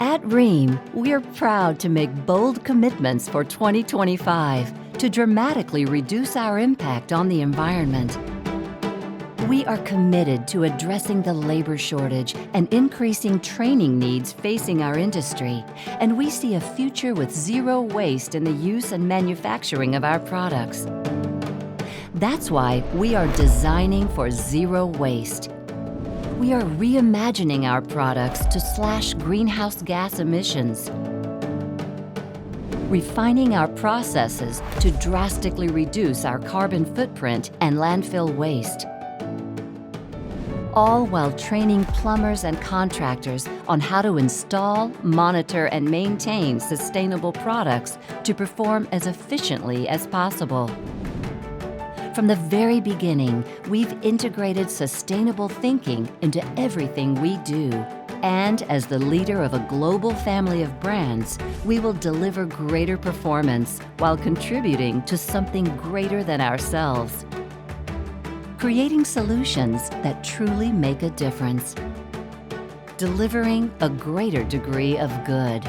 At Rheem, we're proud to make bold commitments for 2025 to dramatically reduce our impact on the environment. We are committed to addressing the labor shortage and increasing training needs facing our industry, and we see a future with zero waste in the use and manufacturing of our products. That's why we are designing for zero waste. We are reimagining our products to slash greenhouse gas emissions, refining our processes to drastically reduce our carbon footprint and landfill waste, all while training plumbers and contractors on how to install, monitor, and maintain sustainable products to perform as efficiently as possible. From the very beginning, we've integrated sustainable thinking into everything we do. And as the leader of a global family of brands, we will deliver greater performance while contributing to something greater than ourselves. Creating solutions that truly make a difference. Delivering a greater degree of good.